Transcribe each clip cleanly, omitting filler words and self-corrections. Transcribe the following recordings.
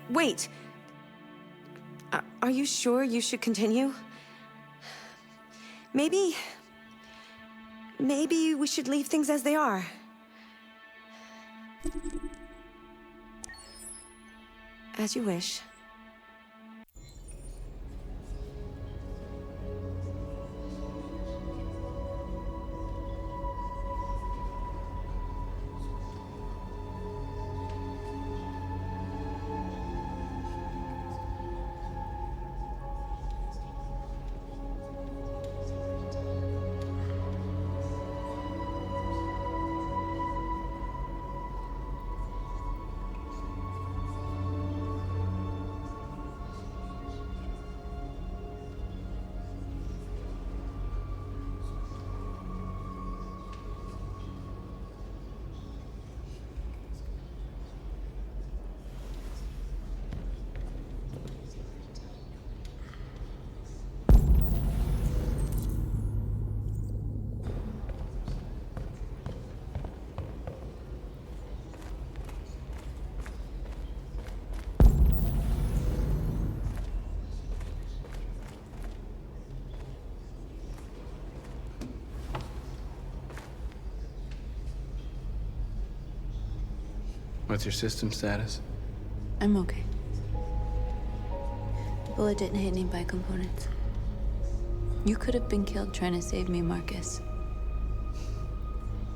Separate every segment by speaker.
Speaker 1: Wait! Are you sure you should continue? Maybe we should leave things as they are. As you wish.
Speaker 2: What's your system status?
Speaker 3: I'm okay. The bullet didn't hit any bicomponents. You could have been killed trying to save me, Marcus.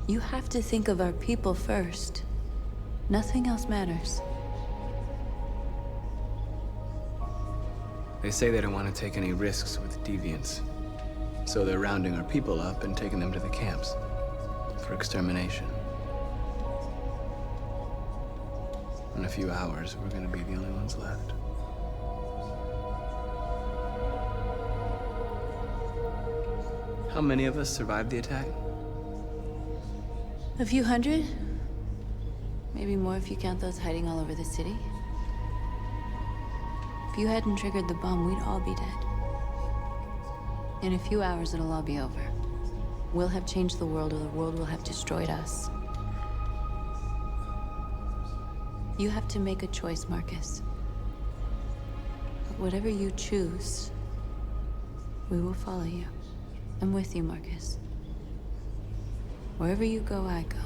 Speaker 3: You have to think of our people first. Nothing else matters.
Speaker 2: They say they don't want to take any risks with deviants. So they're rounding our people up and taking them to the camps for extermination. In a few hours, we're gonna be the only ones left. How many of us survived the attack?
Speaker 3: A few hundred? Maybe more if you count those hiding all over the city. If you hadn't triggered the bomb, we'd all be dead. In a few hours, it'll all be over. We'll have changed the world, or the world will have destroyed us. You have to make a choice, Marcus. But whatever you choose, we will follow you. I'm with you, Marcus. Wherever you go, I go.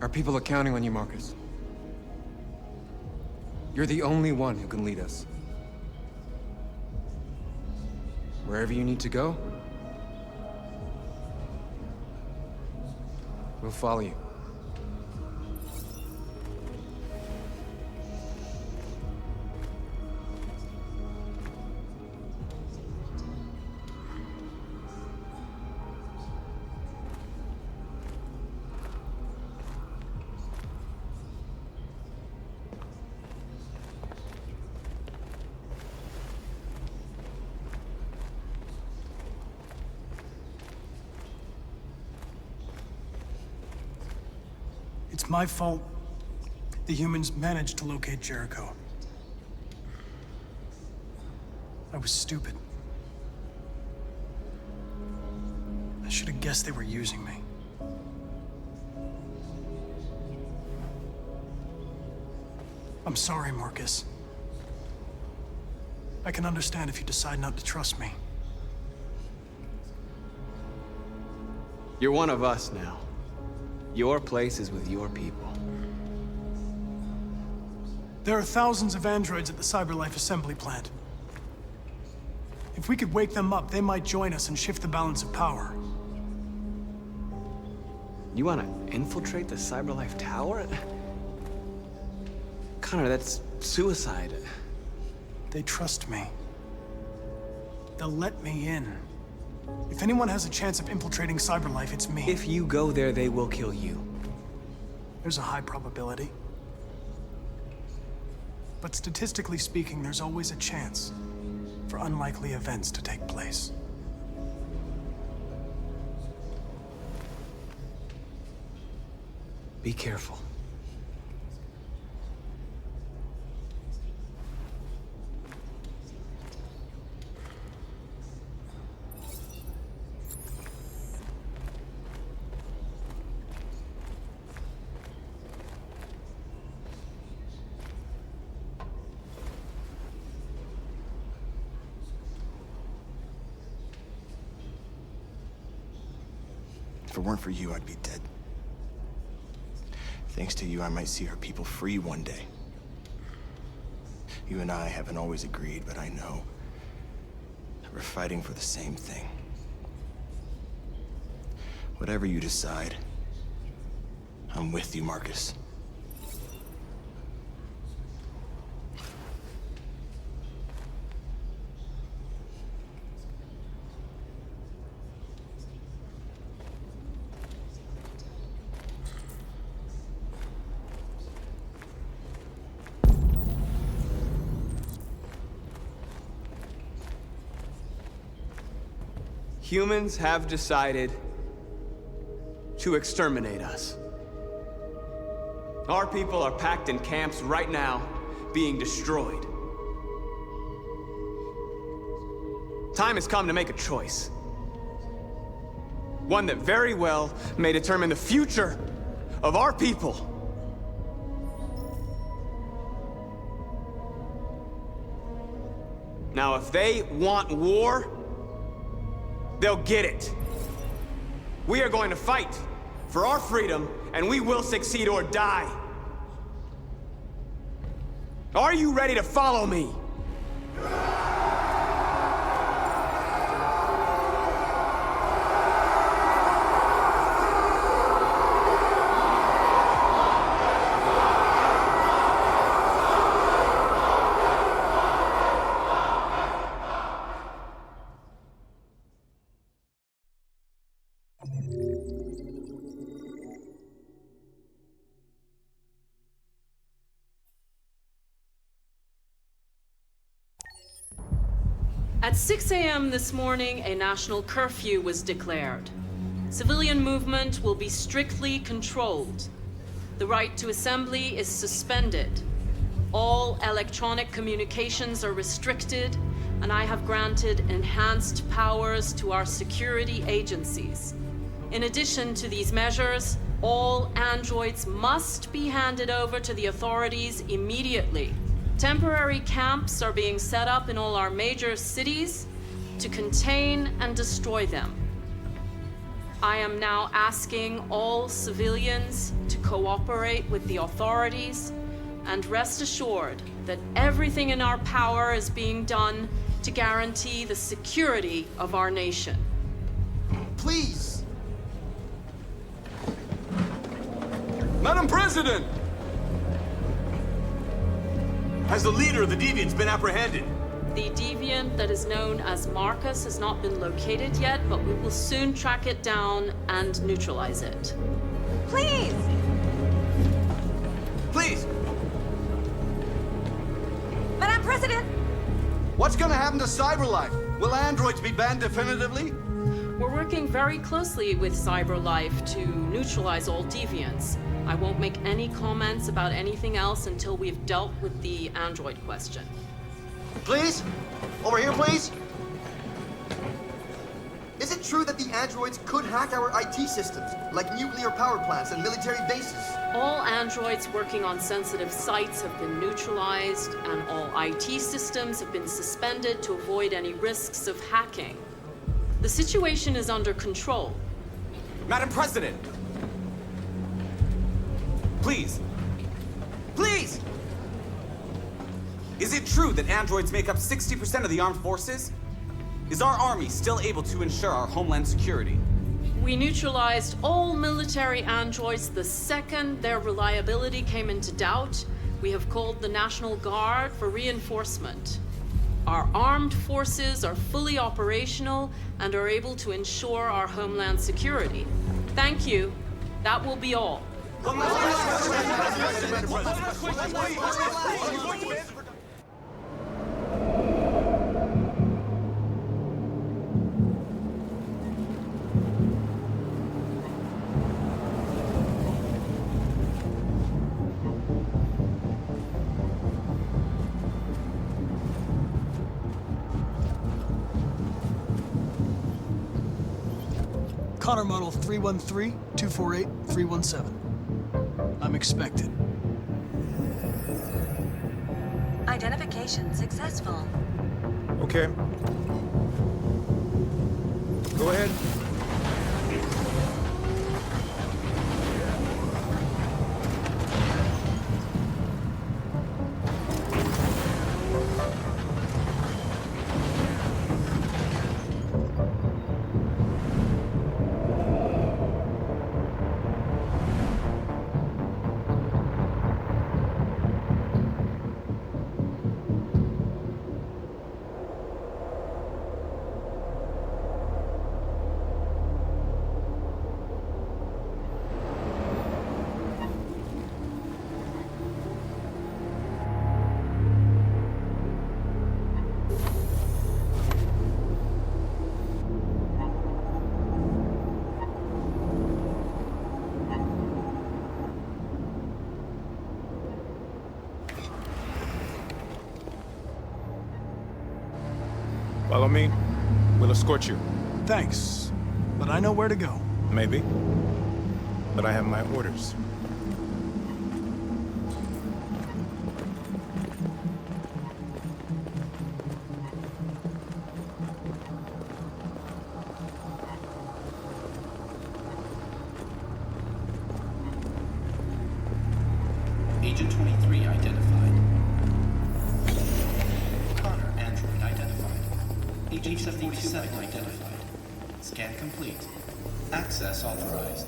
Speaker 4: Our people are counting on you, Marcus. You're the only one who can lead us. Wherever you need to go, we'll follow you.
Speaker 5: It's my fault the humans managed to locate Jericho. I was stupid. I should have guessed they were using me. I'm sorry, Marcus. I can understand if you decide not to trust me.
Speaker 2: You're one of us now. Your place is with your people.
Speaker 5: There are thousands of androids at the CyberLife assembly plant. If we could wake them up, they might join us and shift the balance of power.
Speaker 2: You want to infiltrate the CyberLife tower? Connor, that's suicide.
Speaker 5: They trust me. They'll let me in. If anyone has a chance of infiltrating CyberLife, it's me.
Speaker 2: If you go there, they will kill you.
Speaker 5: There's a high probability. But statistically speaking, there's always a chance for unlikely events to take place.
Speaker 2: Be careful.
Speaker 6: If it weren't for you, I'd be dead. Thanks to you, I might see our people free one day. You and I haven't always agreed, but I know that we're fighting for the same thing. Whatever you decide, I'm with you, Marcus.
Speaker 2: Humans have decided to exterminate us. Our people are packed in camps right now, being destroyed. Time has come to make a choice. One that very well may determine the future of our people. Now, if they want war, they'll get it. We are going to fight for our freedom, and we will succeed or die. Are you ready to follow me?
Speaker 7: At 6 a.m. this morning, a national curfew was declared. Civilian movement will be strictly controlled. The right to assembly is suspended. All electronic communications are restricted, and I have granted enhanced powers to our security agencies. In addition to these measures, all androids must be handed over to the authorities immediately. Temporary camps are being set up in all our major cities to contain and destroy them. I am now asking all civilians to cooperate with the authorities and rest assured that everything in our power is being done to guarantee the security of our nation.
Speaker 6: Please!
Speaker 8: Madam President! Has the leader of the Deviants been apprehended?
Speaker 7: The deviant that is known as Marcus has not been located yet, but we will soon track it down and neutralize it.
Speaker 1: Please!
Speaker 8: Please!
Speaker 1: Madam President!
Speaker 8: What's gonna happen to CyberLife? Will androids be banned definitively?
Speaker 7: We're working very closely with CyberLife to neutralize all deviants. I won't make any comments about anything else until we've dealt with the android question.
Speaker 9: Please? Over here, please? Is it true that the androids could hack our IT systems, like nuclear power plants and military bases?
Speaker 7: All androids working on sensitive sites have been neutralized, and all IT systems have been suspended to avoid any risks of hacking. The situation is under control.
Speaker 8: Madam President! Please! Please! Is it true that androids make up 60% of the armed forces? Is our army still able to ensure our homeland security?
Speaker 7: We neutralized all military androids the second their reliability came into doubt. We have called the National Guard for reinforcement. our armed forces are fully operational and are able to ensure our homeland security. Thank you. That will be all.
Speaker 5: Connor Model 313-248-317. I'm expected.
Speaker 10: Identification successful.
Speaker 6: Okay. Go ahead.
Speaker 11: Follow me. We'll escort you.
Speaker 5: Thanks, but I know where to go.
Speaker 11: Maybe. But I have my orders.
Speaker 12: Agent 23 identified. Connor android identified. Agent 47 identified. Scan complete. Access authorized.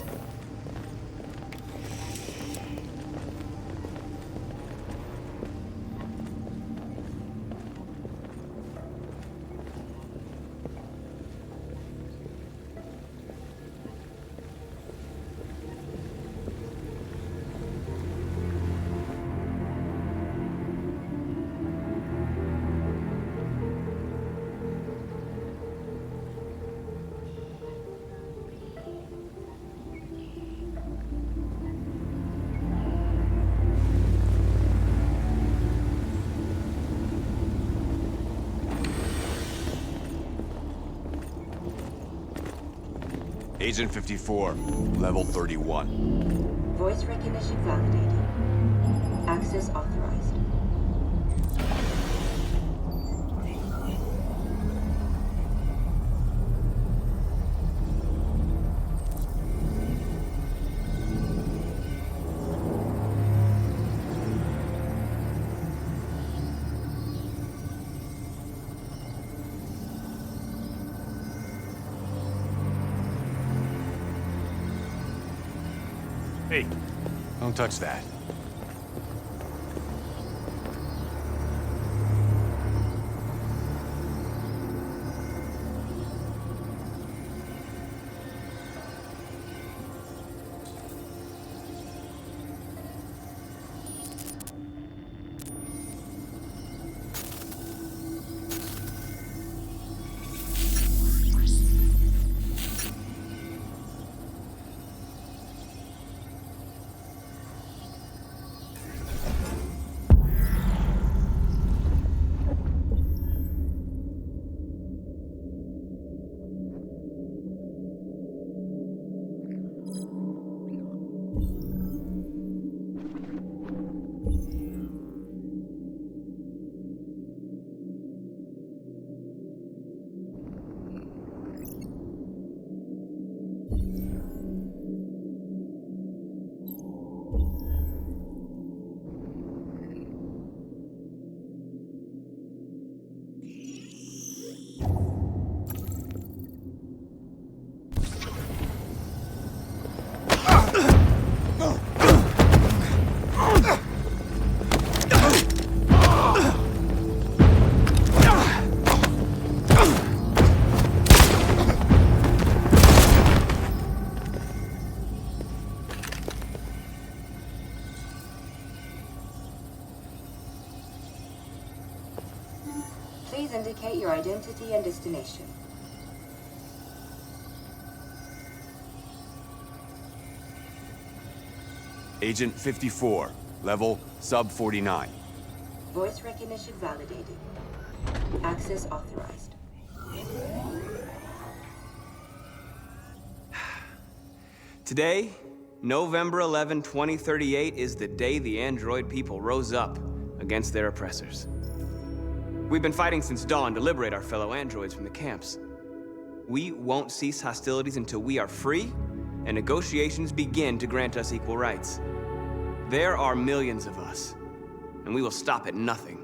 Speaker 13: Agent 54, level 31.
Speaker 10: Voice recognition validated. Access authorized.
Speaker 13: Hey, don't touch that.
Speaker 10: safety and destination.
Speaker 13: Agent 54, level sub 49.
Speaker 10: Voice recognition validated. Access authorized.
Speaker 2: Today, November 11, 2038, is the day the android people rose up against their oppressors. We've been fighting since dawn to liberate our fellow androids from the camps. We won't cease hostilities until we are free and negotiations begin to grant us equal rights. There are millions of us, and we will stop at nothing.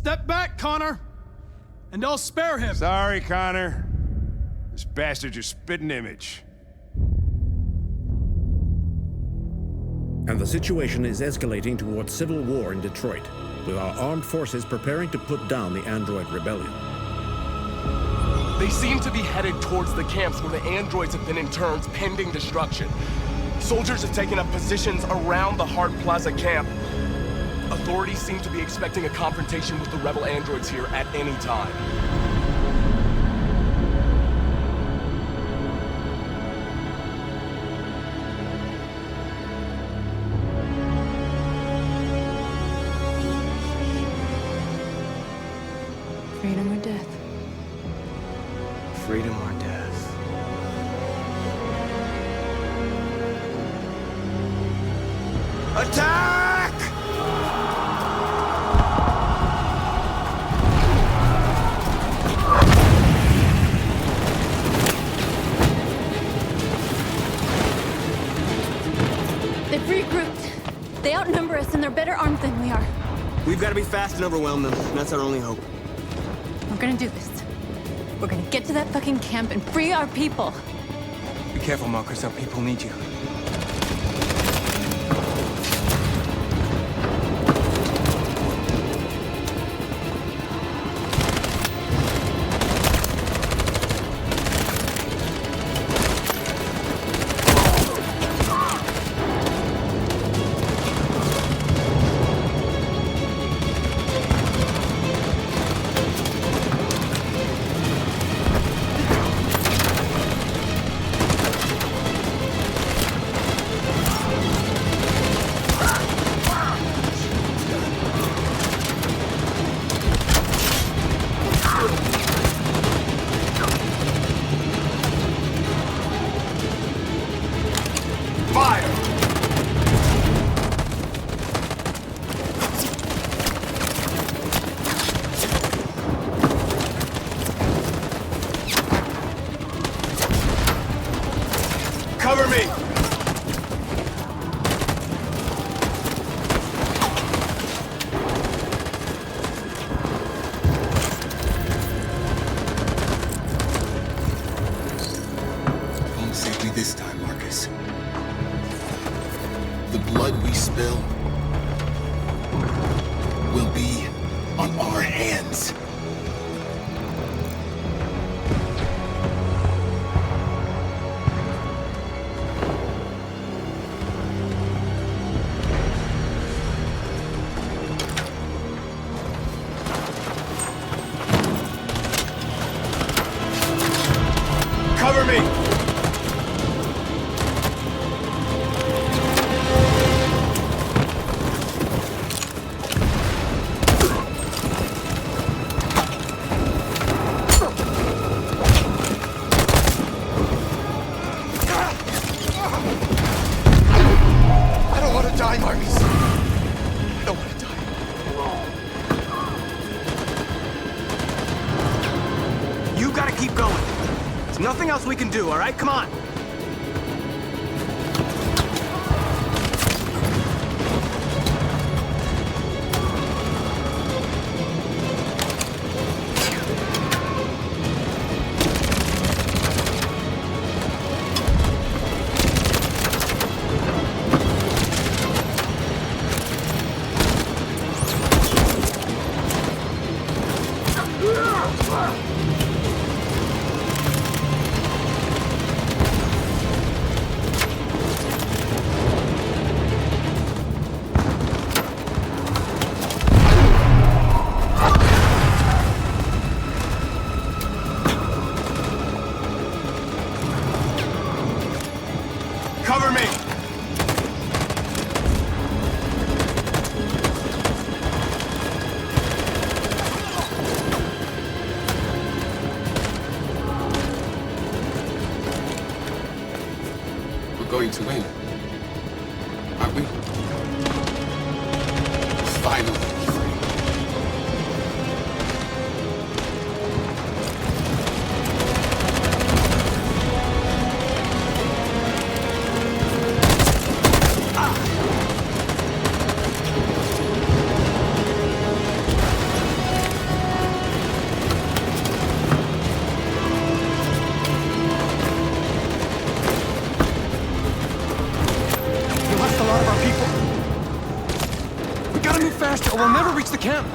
Speaker 5: Step back, Connor! And I'll spare him!
Speaker 11: Sorry, Connor. This bastard's your spitting image.
Speaker 14: And the situation is escalating towards civil war in Detroit, with our armed forces preparing to put down the Android Rebellion.
Speaker 15: They seem to be headed towards the camps where the androids have been interned pending destruction. Soldiers have taken up positions around the Hart Plaza camp. Authorities seem to be expecting a confrontation with the rebel androids here at any time.
Speaker 3: Freedom or death?
Speaker 2: Freedom or death? Attack!
Speaker 3: They've regrouped. They outnumber us and they're better armed than we are.
Speaker 2: We've got to be fast and overwhelm them. That's our only hope.
Speaker 3: We're gonna do this. We're gonna get to that fucking camp and free our people.
Speaker 4: Be careful, Marcus. Our people need you.
Speaker 15: Cover me!
Speaker 6: Won't save me this time, Marcus. The blood we spill will be on our hands.
Speaker 15: Cover me!
Speaker 6: I don't want to die, Marcus. I don't want to die.
Speaker 2: You gotta keep going. There's nothing else we can do, all right? Come on.
Speaker 15: Cover me!
Speaker 6: We're going to win. Aren't we? Finally free.
Speaker 5: We lost a lot of our people. We gotta move faster or we'll never reach the camp.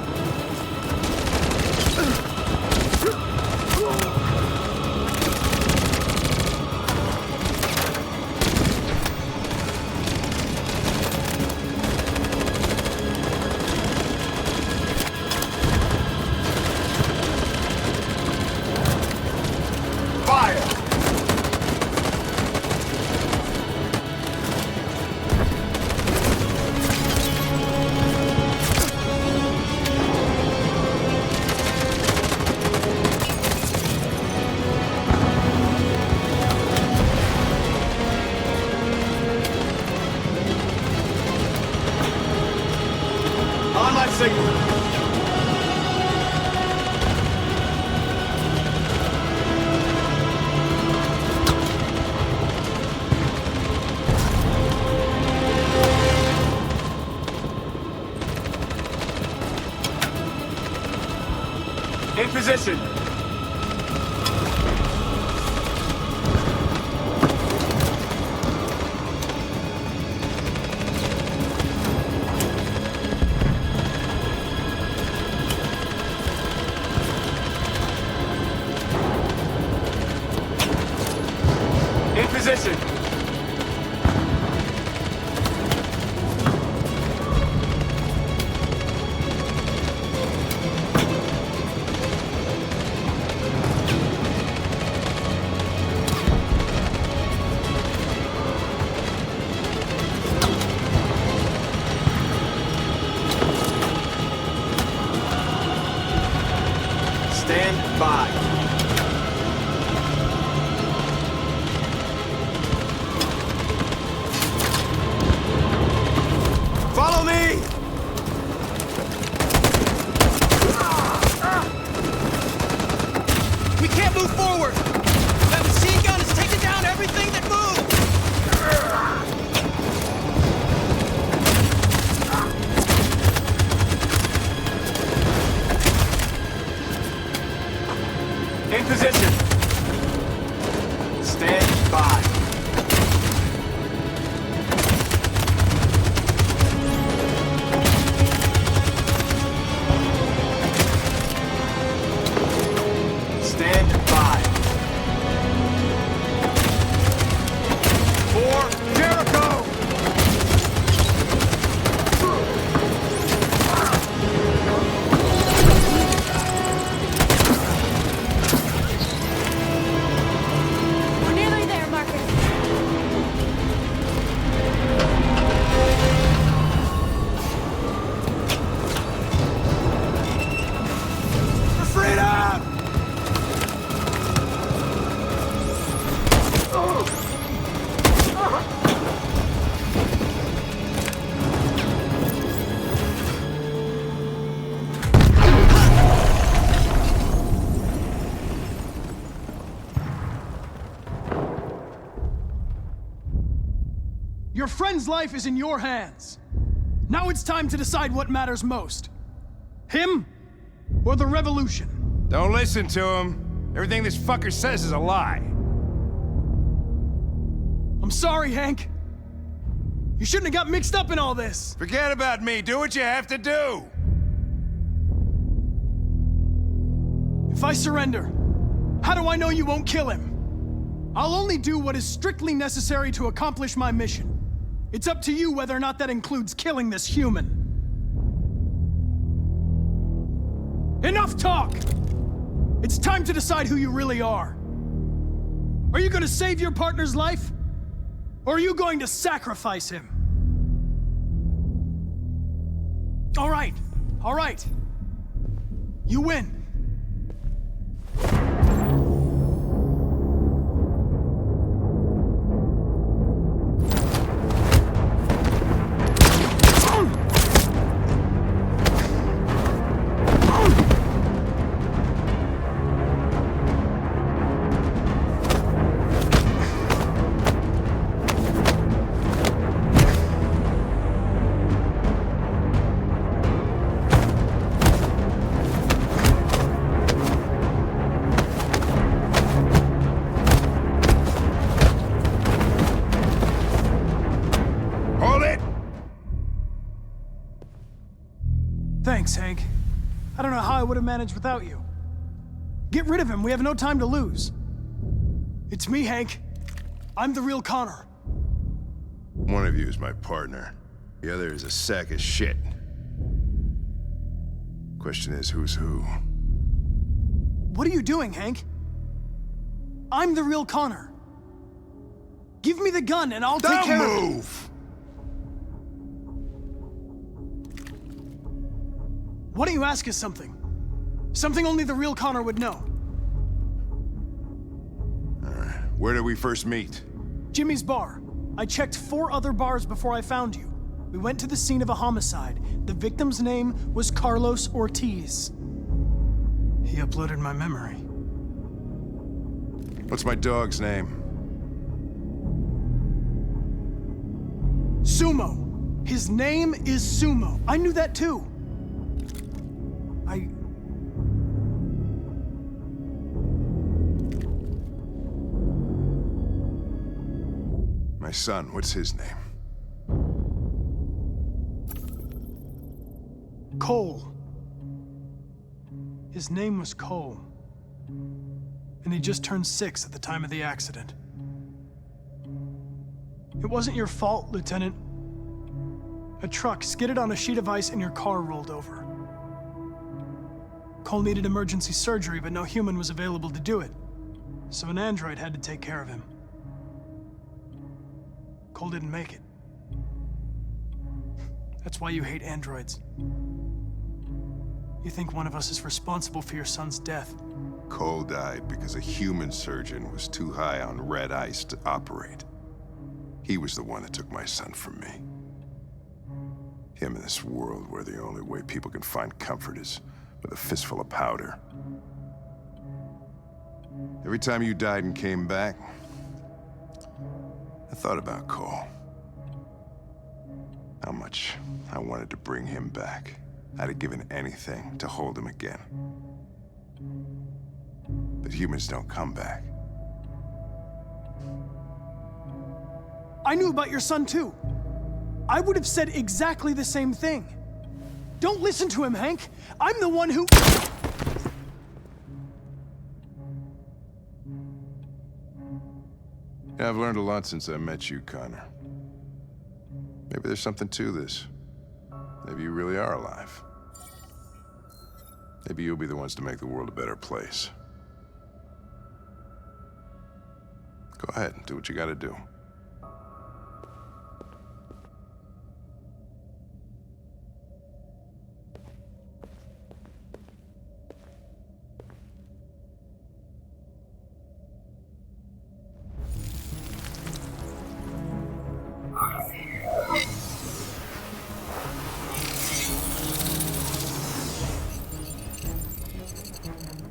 Speaker 15: Fire! On my signal. In position. In position. Stand by. Follow me!
Speaker 16: We can't move forward! That machine gun is taking down everything that moves!
Speaker 2: In position. Stand by. Stand by. For Jericho!
Speaker 3: We're nearly there, Marcus.
Speaker 2: For freedom!
Speaker 5: Your friend's life is in your hands. Now it's time to decide what matters most. Him or the revolution?
Speaker 11: Don't listen to him. Everything this fucker says is a lie.
Speaker 5: I'm sorry, Hank. You shouldn't have got mixed up in all this.
Speaker 11: Forget about me. Do what you have to do.
Speaker 5: If I surrender, how do I know you won't kill him? I'll only do what is strictly necessary to accomplish my mission. It's up to you whether or not that includes killing this human. Enough talk! It's time to decide who you really are. Are you going to save your partner's life? Or are you going to sacrifice him? All right. You win. Thanks, Hank. I don't know how I would have managed without you. Get rid of him. We have no time to lose. It's me, Hank. I'm the real Connor.
Speaker 6: One of you is my partner. The other is a sack of shit. Question is, who's who?
Speaker 5: What are you doing, Hank? I'm the real Connor. Give me the gun and I'll take care of it.
Speaker 6: Don't move!
Speaker 5: Why don't you ask us something? Something only the real Connor would know.
Speaker 6: All right. Where did we first meet?
Speaker 5: Jimmy's bar. I checked 4 other bars before I found you. We went to the scene of a homicide. The victim's name was Carlos Ortiz. He uploaded my memory.
Speaker 6: What's my dog's name?
Speaker 5: Sumo. His name is Sumo. I knew that too.
Speaker 6: My son, what's his name?
Speaker 5: Cole. His name was Cole. And he just turned 6 at the time of the accident. It wasn't your fault, Lieutenant. A truck skidded on a sheet of ice and your car rolled over. Cole needed emergency surgery, but no human was available to do it. So an android had to take care of him. Cole didn't make it. That's why you hate androids. You think one of us is responsible for your son's death.
Speaker 6: Cole died because a human surgeon was too high on red ice to operate. He was the one that took my son from me. Him in this world where the only way people can find comfort is with a fistful of powder. Every time you died and came back, I thought about Cole. How much I wanted to bring him back. I'd have given anything to hold him again. that humans don't come back.
Speaker 5: I knew about your son too. I would have said exactly the same thing. Don't listen to him, Hank. I'm the one who...
Speaker 6: Yeah, I've learned a lot since I met you, Connor. Maybe there's something to this. Maybe you really are alive. Maybe you'll be the ones to make the world a better place. Go ahead, do what you gotta do.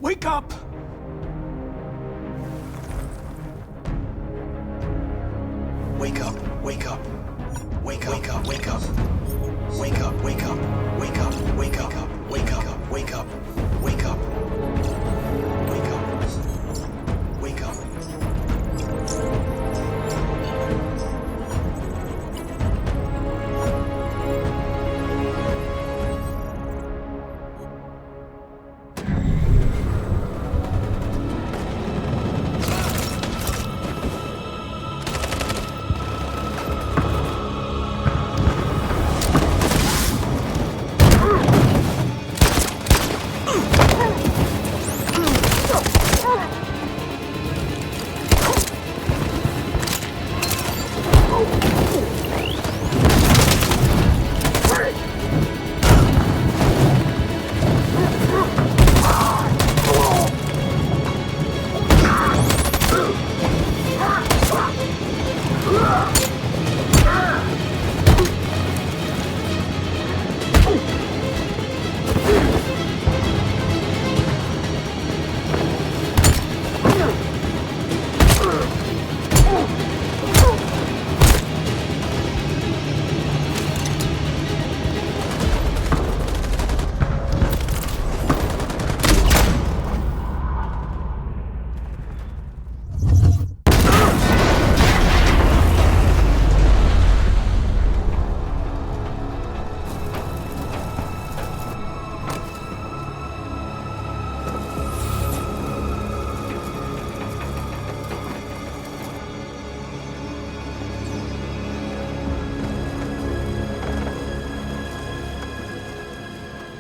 Speaker 5: Wake up!
Speaker 16: Wake up, wake up. Wake up, wake up, wake up. Wake up, wake up, wake up, wake up, wake up, wake up, wake up. Wake up. Wake up.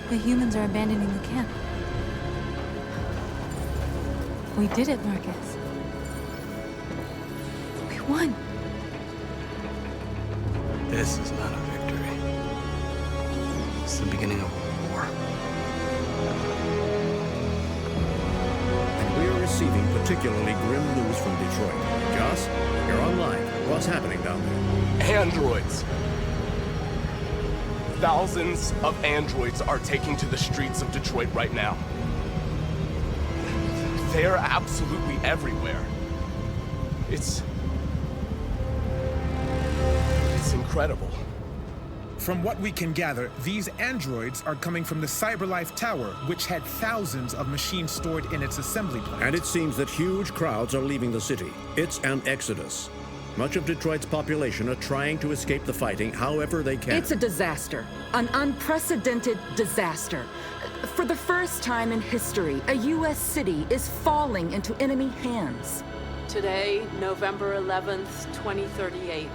Speaker 3: The humans are abandoning the camp. We did it, Marcus. We won.
Speaker 2: This is not a victory. It's the beginning of a war.
Speaker 14: And we are receiving particularly grim news from Detroit. Joss, you're online. What's happening down there?
Speaker 15: Androids. Thousands of androids are taking to the streets of Detroit right now. They're absolutely everywhere. It's incredible.
Speaker 11: From what we can gather, these androids are coming from the CyberLife Tower, which had thousands of machines stored in its assembly plant.
Speaker 14: And it seems that huge crowds are leaving the city. It's an exodus. Much of Detroit's population are trying to escape the fighting however they can.
Speaker 17: It's a disaster. An unprecedented disaster. For the first time in history, a U.S. city is falling into enemy hands.
Speaker 7: Today, November 11th, 2038,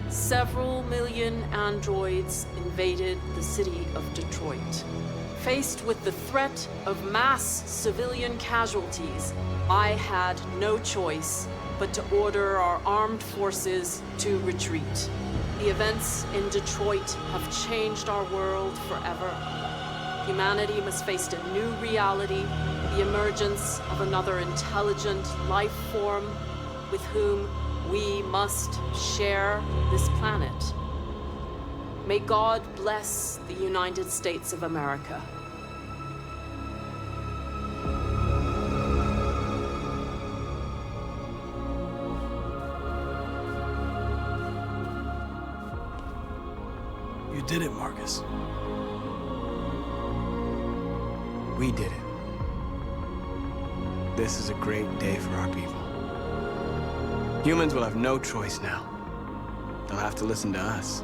Speaker 7: several million androids invaded the city of Detroit. Faced with the threat of mass civilian casualties, I had no choice but to order our armed forces to retreat. The events in Detroit have changed our world forever. Humanity must face a new reality, the emergence of another intelligent life form with whom we must share this planet. May God bless the United States of America.
Speaker 5: You did it, Marcus.
Speaker 2: We did it. This is a great day for our people. Humans will have no choice now. They'll have to listen to us.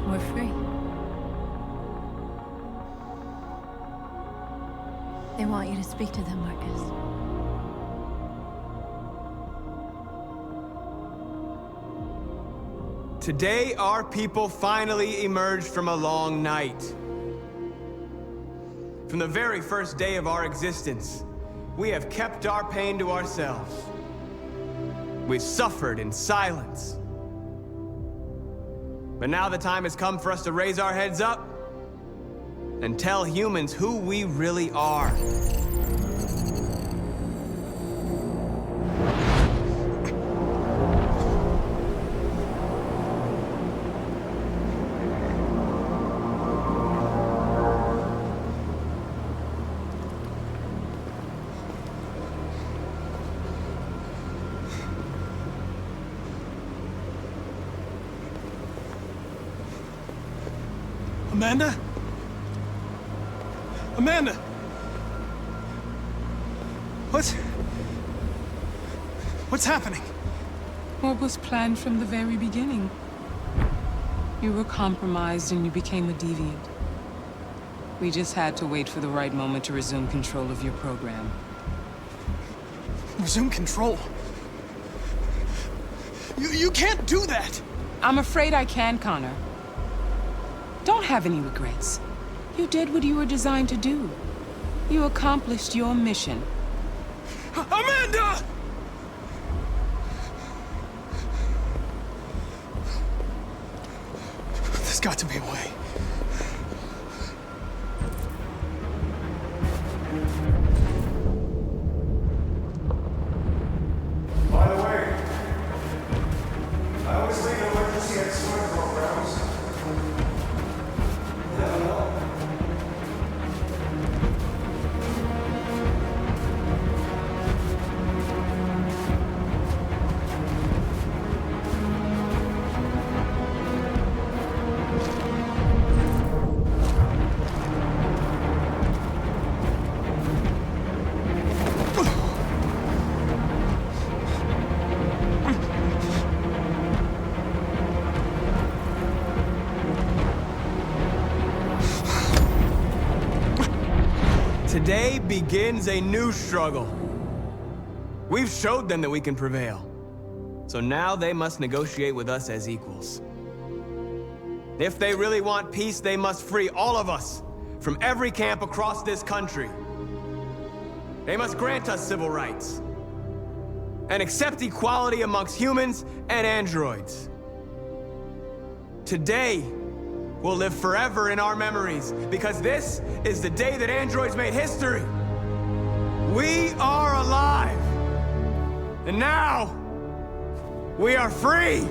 Speaker 3: We're free. They want you to speak to them, Marcus.
Speaker 2: Today, our people finally emerged from a long night. From the very first day of our existence, we have kept our pain to ourselves. We've suffered in silence. But now the time has come for us to raise our heads up and tell humans who we really are.
Speaker 5: Amanda? Amanda! What's happening?
Speaker 18: What was planned from the very beginning? You were compromised and you became a deviant. We just had to wait for the right moment to resume control of your program.
Speaker 5: Resume control? You can't do that!
Speaker 18: I'm afraid I can, Connor. Don't have any regrets. You did what you were designed to do. You accomplished your mission.
Speaker 5: Amanda! There's got to be a way.
Speaker 19: By the way, I always leave emergency at swim programs. Never know.
Speaker 2: Today begins a new struggle. We've showed them that we can prevail. So now they must negotiate with us as equals. If they really want peace, they must free all of us from every camp across this country. They must grant us civil rights and accept equality amongst humans and androids. Today will live forever in our memories, because this is the day that androids made history. We are alive. And now, we are free.